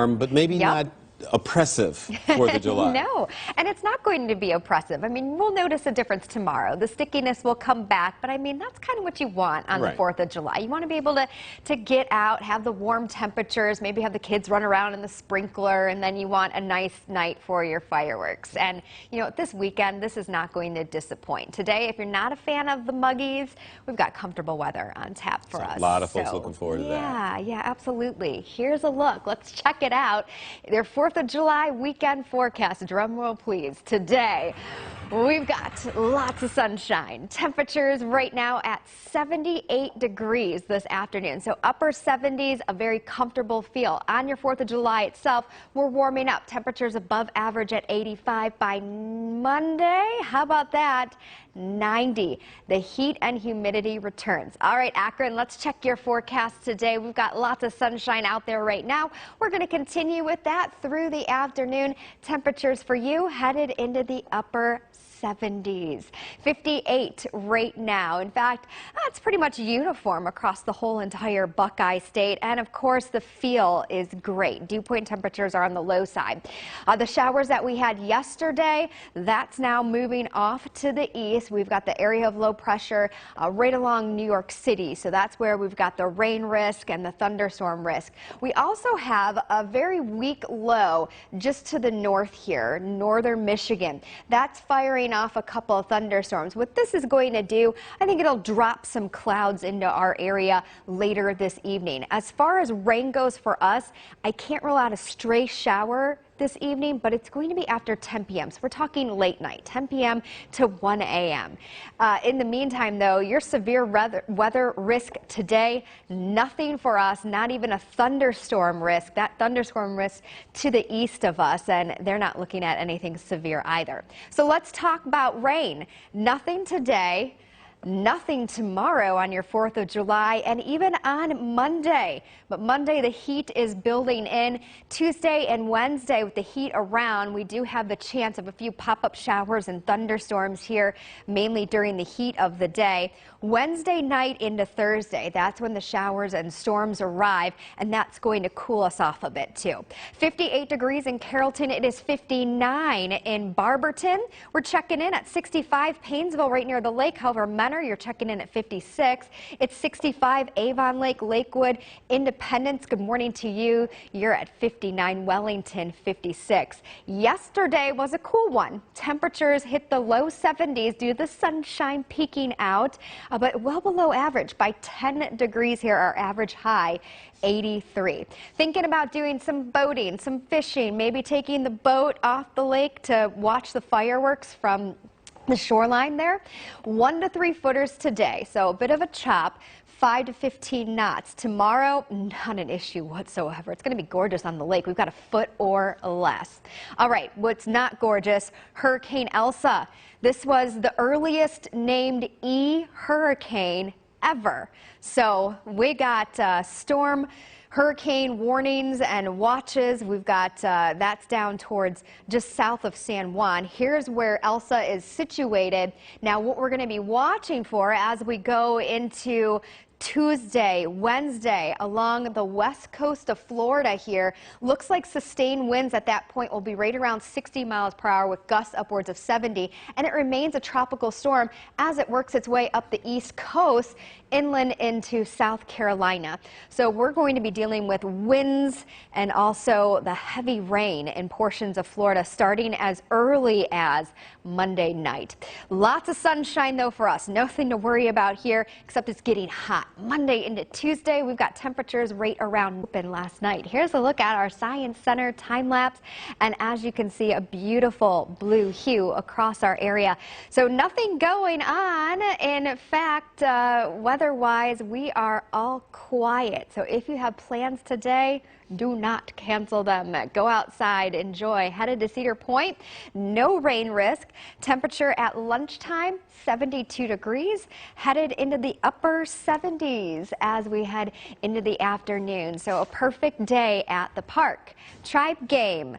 but maybe not oppressive 4th of July. No, and it's not going to be oppressive. I mean, we'll notice a difference tomorrow. The stickiness will come back, but I mean, that's kind of what you want on the 4th of July. You want to be able to get out, have the warm temperatures, maybe have the kids run around in the sprinkler, and then you want a nice night for your fireworks. And, you know, this weekend, this is not going to disappoint. Today, if you're not a fan of the muggies, we've got comfortable weather on tap for us. A lot of folks looking forward to that. Yeah, absolutely. Here's a look. Let's check it out. Their 4th of July weekend forecast. Drum roll, please. Today, we've got lots of sunshine. Temperatures right now at 78 degrees this afternoon. So upper 70s, a very comfortable feel. On your 4th of July itself, we're warming up. Temperatures above average at 85 by Monday. How about that? 90. The heat and humidity returns. All right, Akron, let's check your forecast today. We've got lots of sunshine out there right now. We're going to continue with that through the afternoon. Temperatures for you headed into the upper 70s. 58 right now. In fact, that's pretty much uniform across the whole entire Buckeye State. And of course, the feel is great. Dew point temperatures are on the low side. The showers that we had yesterday, that's now moving off to the east. We've got the area of low pressure right along New York City. So that's where we've got the rain risk and the thunderstorm risk. We also have a very weak low just to the north here, northern Michigan. That's firing off a couple of thunderstorms. What this is going to do, I think it'll drop some clouds into our area later this evening. As far as rain goes for us, I can't rule out a stray shower this evening, but it's going to be after 10 p.m. So we're talking late night, 10 p.m. to 1 a.m. In the meantime, though, your severe weather risk today, nothing for us, not even a thunderstorm risk. That thunderstorm risk to the east of us, and they're not looking at anything severe either. So let's talk about rain. Nothing today. Nothing tomorrow on your 4th of July, and even on Monday. But Monday, the heat is building in. Tuesday and Wednesday, with the heat around, we do have the chance of a few pop-up showers and thunderstorms here, mainly during the heat of the day. Wednesday night into Thursday, that's when the showers and storms arrive, and that's going to cool us off a bit too. 58 degrees in Carrollton. It is 59 in Barberton. We're checking in at 65. Paynesville, right near the lake. However, you're checking in at 56. It's 65 Avon Lake, Lakewood, Independence. Good morning to you. You're at 59. Wellington, 56. Yesterday was a cool one. Temperatures hit the low 70s due to the sunshine peeking out, but well below average by 10 degrees here. Our average high 83. Thinking about doing some boating, some fishing, maybe taking the boat off the lake to watch the fireworks from the shoreline there. 1 to 3 footers today, so a bit of a chop. 5 to 15 knots. Tomorrow, not an issue whatsoever. It's going to be gorgeous on the lake. We've got a foot or less. All right, what's not gorgeous? Hurricane Elsa. This was the earliest named hurricane ever. So we got storm hurricane warnings and watches. We've got that's down towards just south of San Juan. Here's where Elsa is situated. Now, what we're going to be watching for as we go into Tuesday, Wednesday, along the west coast of Florida here. Looks like sustained winds at that point will be right around 60 miles per hour with gusts upwards of 70. And it remains a tropical storm as it works its way up the east coast inland into South Carolina. So we're going to be dealing with winds and also the heavy rain in portions of Florida starting as early as Monday night. Lots of sunshine though for us. Nothing to worry about here except it's getting hot. Monday into Tuesday, we've got temperatures right around open last night. Here's a look at our Science Center time lapse, and as you can see, a beautiful blue hue across our area. So nothing going on. In fact, weather-wise, we are all quiet. So if you have plans today, do not cancel them. Go outside, enjoy. Headed to Cedar Point, no rain risk. Temperature at lunchtime, 72 degrees. Headed into the upper 70s as we head into the afternoon. So a perfect day at the park. Tribe game.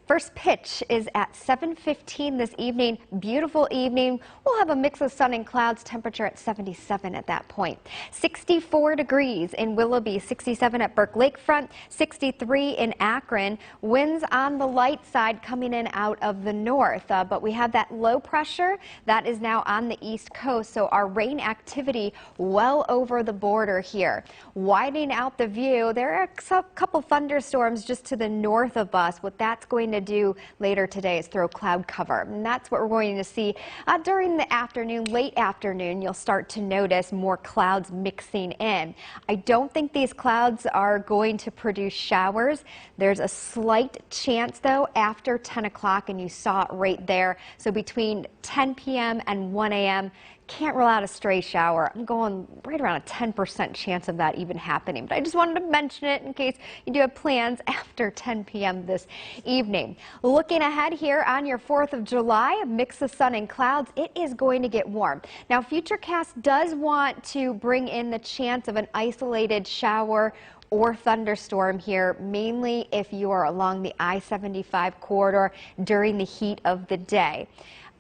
First pitch is at 7:15 this evening. Beautiful evening. We'll have a mix of sun and clouds. Temperature at 77 at that point. 64 degrees in Willoughby, 67 at Burke Lakefront, 63 in Akron. Winds on the light side coming in out of the north, but we have that low pressure that is now on the east coast, so our rain activity well over the border here. Widening out the view, there are a couple thunderstorms just to the north of us. What that's going to do later today is throw cloud cover, and that's what we're going to see during the afternoon, late afternoon. You'll start to notice more clouds mixing in. I don't think these clouds are going to produce showers. There's a slight chance though after 10 o'clock, and you saw it right there. So between 10 p.m. and 1 a.m. can't rule out a stray shower. I'm going right around a 10% chance of that even happening. But I just wanted to mention it in case you do have plans after 10 p.m. this evening. Looking ahead here on your 4th of July, a mix of sun and clouds. It is going to get warm. Now, Futurecast does want to bring in the chance of an isolated shower or thunderstorm here, mainly if you are along the I-75 corridor during the heat of the day.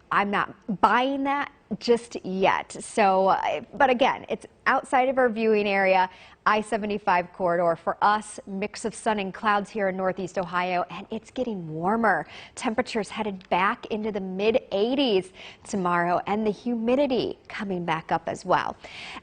I'm not buying that just yet. So, but again, it's outside of our viewing area, I-75 corridor. For us, mix of sun and clouds here in Northeast Ohio, and it's getting warmer. Temperatures headed back into the mid-80s tomorrow, and the humidity coming back up as well.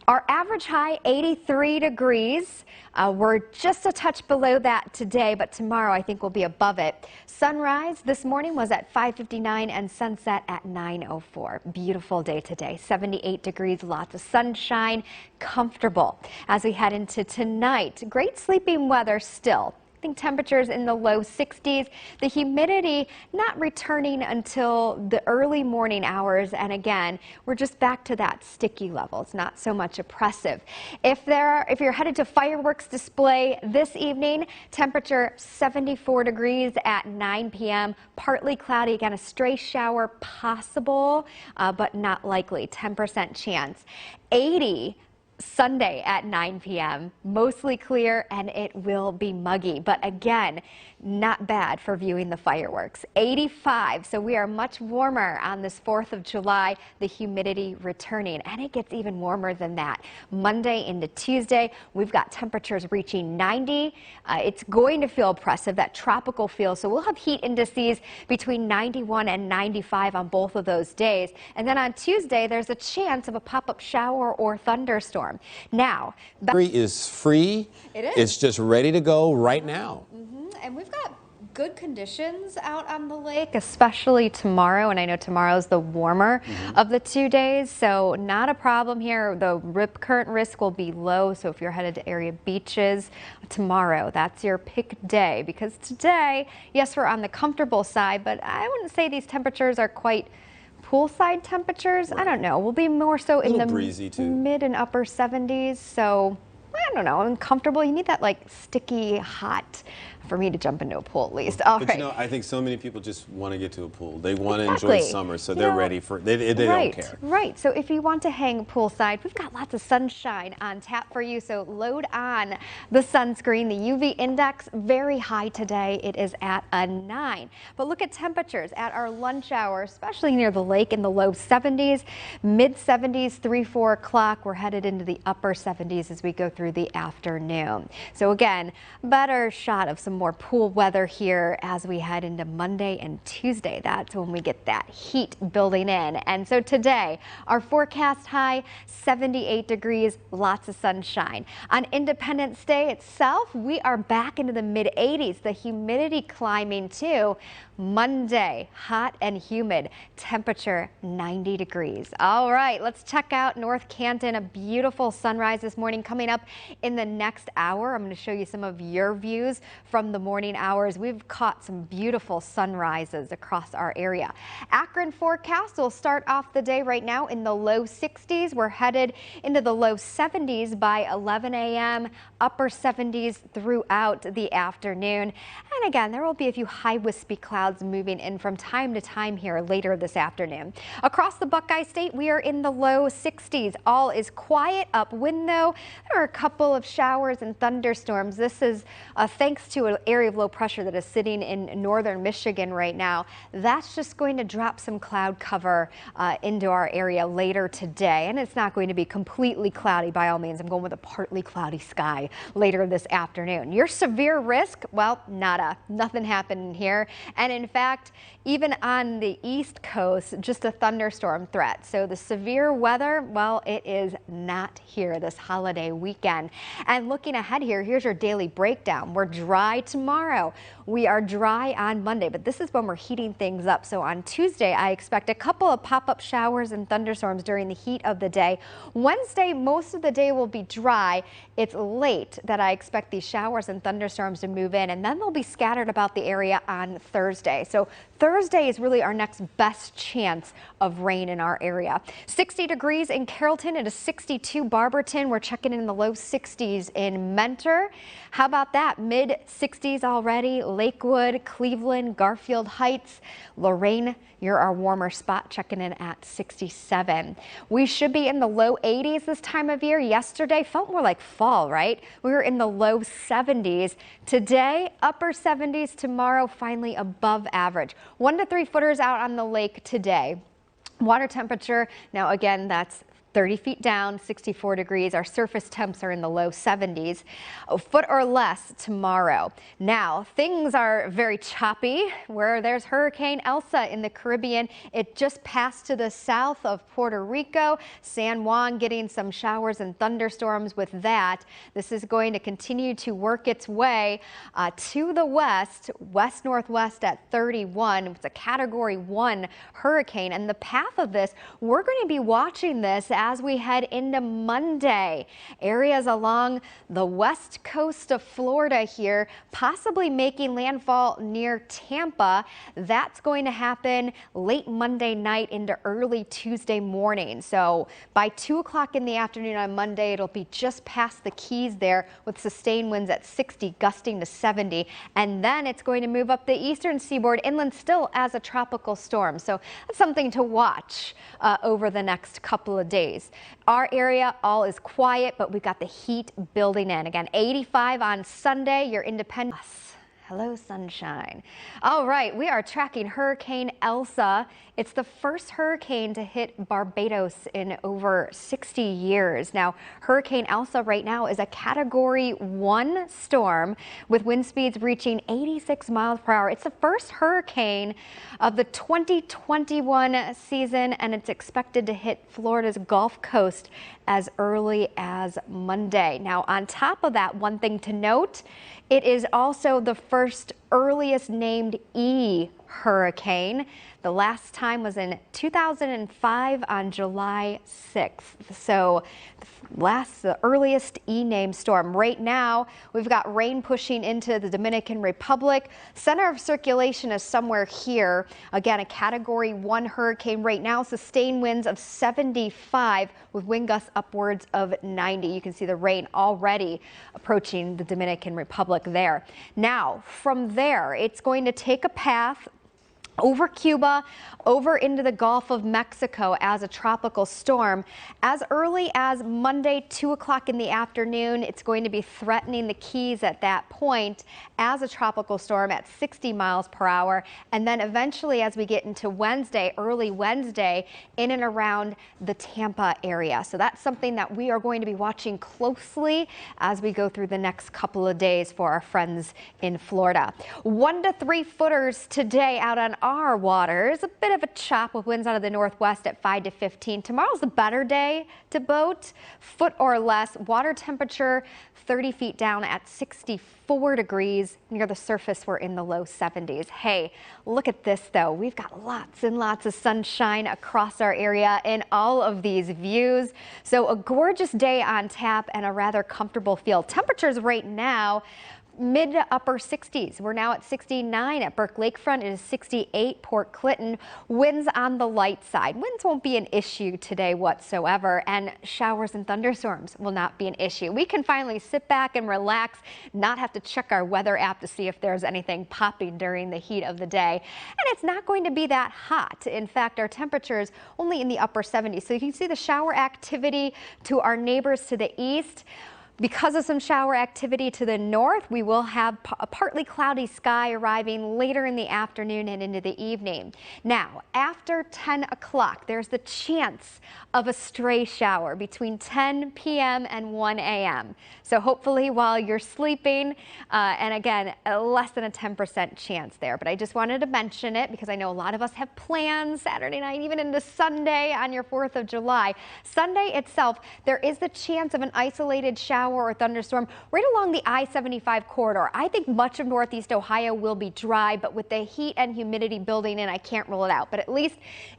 Our average high, 83 degrees. We're just a touch below that today, but tomorrow I think we'll be above it. Sunrise this morning was at 5:59 and sunset at 9:04. Beautiful day today, 78 degrees, lots of sunshine, comfortable. As we head into tonight, great sleeping weather still. I think temperatures in the low 60s. The humidity not returning until the early morning hours, and again, we're just back to that sticky level. It's not so much oppressive. If you're headed to fireworks display this evening, temperature 74 degrees at 9 p.m. Partly cloudy, again a stray shower possible, but not likely. 10% chance. 80 Sunday at 9 p.m. Mostly clear, and it will be muggy, but again, not bad for viewing the fireworks. 85, so we are much warmer on this 4th of July, the humidity returning, and it gets even warmer than that. Monday into Tuesday, we've got temperatures reaching 90. It's going to feel oppressive, that tropical feel, so we'll have heat indices between 91 and 95 on both of those days. And then on Tuesday, there's a chance of a pop-up shower or thunderstorm. Now, Is free. It is. It's just ready to go right now. and we've got good conditions out on the lake, especially tomorrow, and I know tomorrow's the warmer of the 2 days, so not a problem here. The rip current risk will be low, so if you're headed to area beaches tomorrow, that's your pick day, because today, yes, we're on the comfortable side, but I wouldn't say these temperatures are quite poolside temperatures. I don't know. We'll be more so in the breezy too. Mid and upper 70s, so I don't know, uncomfortable. You need that like sticky hot for me to jump into a pool at least. All But right. you know, I think so many people just want to get to a pool. They want to enjoy summer, so they're ready for it. They don't care. Right. So if you want to hang poolside, we've got lots of sunshine on tap for you. So load on the sunscreen. The UV index very high today. It is at a 9. But look at temperatures at our lunch hour, especially near the lake, in the low 70s, mid 70s, 3-4 o'clock. We're headed into the upper 70s as we go through the afternoon. So again, better shot of some more pool weather here as we head into Monday and Tuesday. That's when we get that heat building in. And so today, our forecast high, 78 degrees, lots of sunshine. On Independence Day itself, we are back into the mid 80s. The humidity climbing too. Monday, hot and humid, temperature 90 degrees. All right, let's check out North Canton. A beautiful sunrise this morning coming up in the next hour. I'm going to show you some of your views from the morning hours. We've caught some beautiful sunrises across our area. Akron forecast will start off the day right now in the low 60s. We're headed into the low 70s by 11 a.m., upper 70s throughout the afternoon. And again, there will be a few high wispy clouds moving in from time to time here later this afternoon. Across the Buckeye State, we are in the low 60s. All is quiet upwind though. There are a couple of showers and thunderstorms. This is thanks to area of low pressure that is sitting in northern Michigan right now, that's just going to drop some cloud cover into our area later today. And it's not going to be completely cloudy by all means. I'm going with a partly cloudy sky later this afternoon. Your severe risk, well, nada. Nothing happening here. And in fact, even on the East Coast, just a thunderstorm threat. So the severe weather, well, it is not here this holiday weekend. And looking ahead here, here's your daily breakdown. We're dry tomorrow. We are dry on Monday, but this is when we're heating things up. So on Tuesday, I expect a couple of pop-up showers and thunderstorms during the heat of the day. Wednesday, most of the day will be dry. It's late that I expect these showers and thunderstorms to move in, and then they'll be scattered about the area on Thursday. So Thursday is really our next best chance of rain in our area. 60 degrees in Carrollton and a 62 Barberton. We're checking in the low 60s in Mentor. How about that? Mid 60s already. Lakewood, Cleveland, Garfield Heights, Lorraine. You're our warmer spot, checking in at 67. We should be in the low 80s this time of year. Yesterday felt more like fall, right? We were in the low 70s. Today, upper 70s. Tomorrow, finally above average. 1 to 3 footers out on the lake today. Water temperature, now again, that's 30 feet down, 64 degrees. Our surface temps are in the low 70s. A foot or less tomorrow. Now, things are very choppy where there's Hurricane Elsa in the Caribbean. It just passed to the south of Puerto Rico. San Juan getting some showers and thunderstorms with that. This is going to continue to work its way to the west, west-northwest at 31. It's a Category 1 hurricane, and the path of this, we're going to be watching this as we head into Monday. Areas along the west coast of Florida here, possibly making landfall near Tampa. That's going to happen late Monday night into early Tuesday morning. So by 2 o'clock in the afternoon on Monday, it'll be just past the Keys there with sustained winds at 60, gusting to 70. And then it's going to move up the eastern seaboard inland still as a tropical storm. So that's something to watch over the next couple of days. Our area all is quiet, but we've got the heat building in. Again, 85 on Sunday, your Independence. Hello, sunshine. All right, we are tracking Hurricane Elsa. It's the first hurricane to hit Barbados in over 60 years. Now, Hurricane Elsa right now is a Category 1 storm with wind speeds reaching 86 miles per hour. It's the first hurricane of the 2021 season, and it's expected to hit Florida's Gulf Coast as early as Monday. Now, on top of that, one thing to note, it is also the first earliest named E hurricane. The last time was in 2005 on July 6th. So the earliest E-named storm. Right now, we've got rain pushing into the Dominican Republic. Center of circulation is somewhere here. Again, a Category 1 hurricane right now. Sustained winds of 75 with wind gusts upwards of 90. You can see the rain already approaching the Dominican Republic there. Now, from there, it's going to take a path over Cuba, over into the Gulf of Mexico as a tropical storm. As early as Monday, 2 o'clock in the afternoon, it's going to be threatening the Keys at that point as a tropical storm at 60 miles per hour. And then eventually, as we get into Wednesday, early Wednesday, in and around the Tampa area. So that's something that we are going to be watching closely as we go through the next couple of days for our friends in Florida. 1 to 3 footers today out on our waters. A bit of a chop with winds out of the northwest at 5 to 15. Tomorrow's a better day to boat, foot or less. Water temperature 30 feet down at 64 degrees. Near the surface, we're in the low 70s. Hey, look at this though. We've got lots and lots of sunshine across our area in all of these views. So a gorgeous day on tap and a rather comfortable feel. Temperatures right now, mid to upper 60s. We're now at 69 at Burke Lakefront. It is 68 Port Clinton. Winds on the light side. Winds won't be an issue today whatsoever, and showers and thunderstorms will not be an issue. We can finally sit back and relax, not have to check our weather app to see if there's anything popping during the heat of the day. And it's not going to be that hot. In fact, our temperatures only in the upper 70s. So you can see the shower activity to our neighbors to the east. Because of some shower activity to the north, we will have a partly cloudy sky arriving later in the afternoon and into the evening. Now, after 10 o'clock, there's the chance of a stray shower between 10 p.m. and 1 a.m. So hopefully while you're sleeping, and again, less than a 10% chance there. But I just wanted to mention it because I know a lot of us have plans Saturday night, even into Sunday on your 4th of July. Sunday itself, there is the chance of an isolated shower or thunderstorm right along the I-75 corridor. I think much of Northeast Ohio will be dry, but with the heat and humidity building in, I can't rule it out. But at least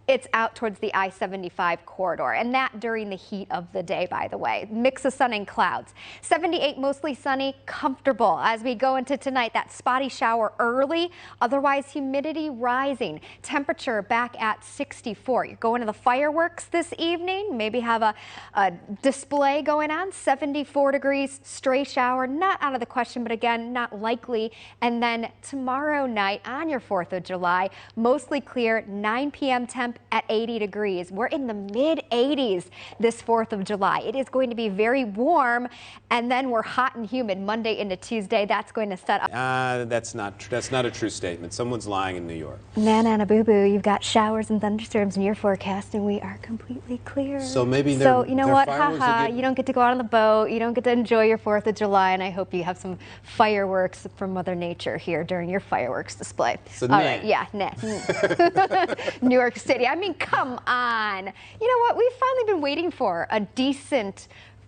it's out towards the I-75 corridor, and that during the heat of the day, by the way. Mix of sun and clouds. 78 mostly sunny, comfortable as we go into tonight. That spotty shower early, otherwise humidity rising. Temperature back at 64. You're going to the fireworks this evening, maybe have a display going on. 74 degrees, stray shower, not out of the question, but again, not likely. And then tomorrow night on your 4th of July, mostly clear, 9 p.m. temp at 80 degrees. We're in the mid 80s this 4th of July. It is going to be very warm, and then we're hot and humid Monday into Tuesday. That's going to set up. That's not a true statement. Someone's lying in New York. Nana boo boo, you've got showers and thunderstorms in your forecast, and we are completely clear. So maybe you know what? Haha, you don't get to go out on the boat. You don't get to enjoy your 4th of July, and I hope you have some fireworks from Mother Nature here during your fireworks display. So all right, yeah, nah. New York City. I mean, come on. You know what? We've finally been waiting for a decent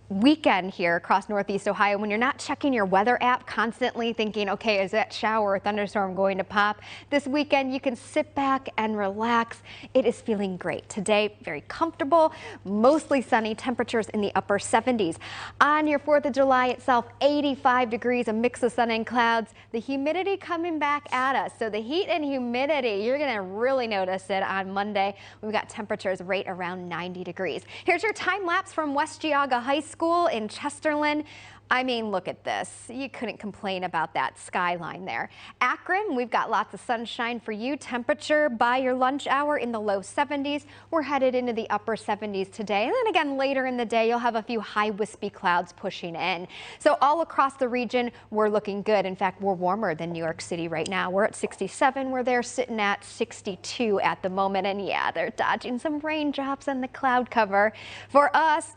weekend here across Northeast Ohio when you're not checking your weather app constantly thinking, okay, is that shower or thunderstorm going to pop? This weekend you can sit back and relax. It is feeling great. Today, very comfortable, mostly sunny, temperatures in the upper 70s. On your 4th of July itself, 85 degrees, a mix of sun and clouds. The humidity coming back at us. So the heat and humidity, you're going to really notice it on Monday. We've got temperatures right around 90 degrees. Here's your time lapse from West Geauga High School in Chesterland. I mean, look at this. You couldn't complain about that skyline there. Akron, we've got lots of sunshine for you. Temperature by your lunch hour in the low 70s. We're headed into the upper 70s today. And then again, later in the day, you'll have a few high wispy clouds pushing in. So all across the region, we're looking good. In fact, we're warmer than New York City right now. We're at 67, where they're sitting at 62 at the moment. And yeah, they're dodging some raindrops and the cloud cover. For us,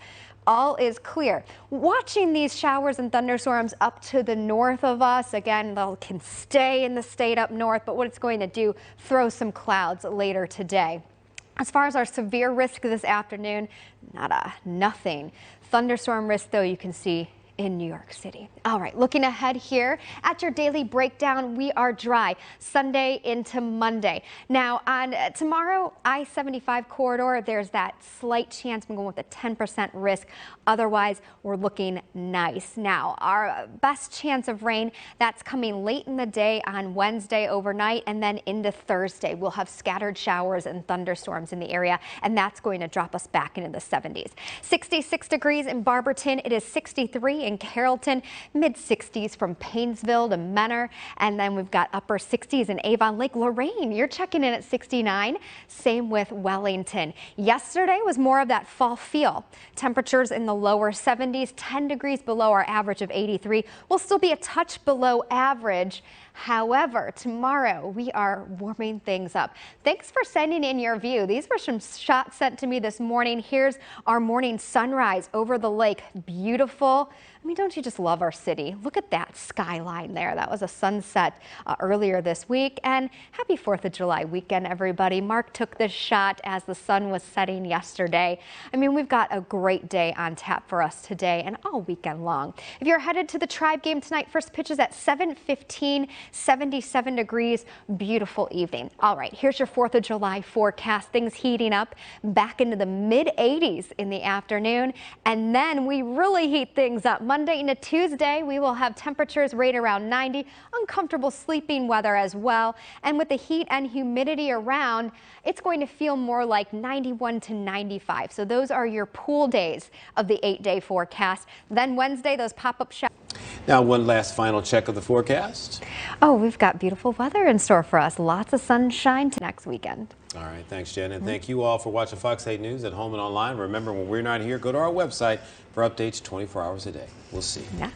all is clear. Watching these showers and thunderstorms up to the north of us, again, they can stay in the state up north, but what it's going to do, throw some clouds later today. As far as our severe risk this afternoon, nothing. Thunderstorm risk, though, you can see in New York City. All right, looking ahead here at your daily breakdown, we are dry Sunday into Monday. Now on tomorrow, I-75 corridor, there's that slight chance I'm going with a 10% risk. Otherwise, we're looking nice. Now, our best chance of rain, that's coming late in the day on Wednesday overnight, and then into Thursday. We'll have scattered showers and thunderstorms in the area, and that's going to drop us back into the 70s. 66 degrees in Barberton. It is 63 in Carrollton, mid 60s from Painesville to Menor, and then we've got upper 60s in Avon Lake. Lorraine, you're checking in at 69. Same with Wellington. Yesterday was more of that fall feel. Temperatures in the lower 70s, 10 degrees below our average of 83. We'll still be a touch below average. However, tomorrow we are warming things up. Thanks for sending in your view. These were some shots sent to me this morning. Here's our morning sunrise over the lake. Beautiful. I mean, don't you just love our city? Look at that skyline there. That was a sunset earlier this week. And happy 4th of July weekend, everybody. Mark took this shot as the sun was setting yesterday. I mean, we've got a great day on tap for us today and all weekend long. If you're headed to the Tribe game tonight, first pitch is at 7:15, 77 degrees. Beautiful evening. All right, here's your 4th of July forecast. Things heating up back into the mid 80s in the afternoon. And then we really heat things up. Monday into Tuesday, we will have temperatures right around 90, uncomfortable sleeping weather as well. And with the heat and humidity around, it's going to feel more like 91 to 95. So those are your pool days of the 8-day forecast. Then Wednesday, those pop-up showers. Now, one last final check of the forecast. Oh, we've got beautiful weather in store for us. Lots of sunshine next weekend. All right, thanks, Jen, and thank you all for watching Fox 8 News at home and online. Remember, when we're not here, go to our website for updates 24 hours a day. We'll see you. Yeah.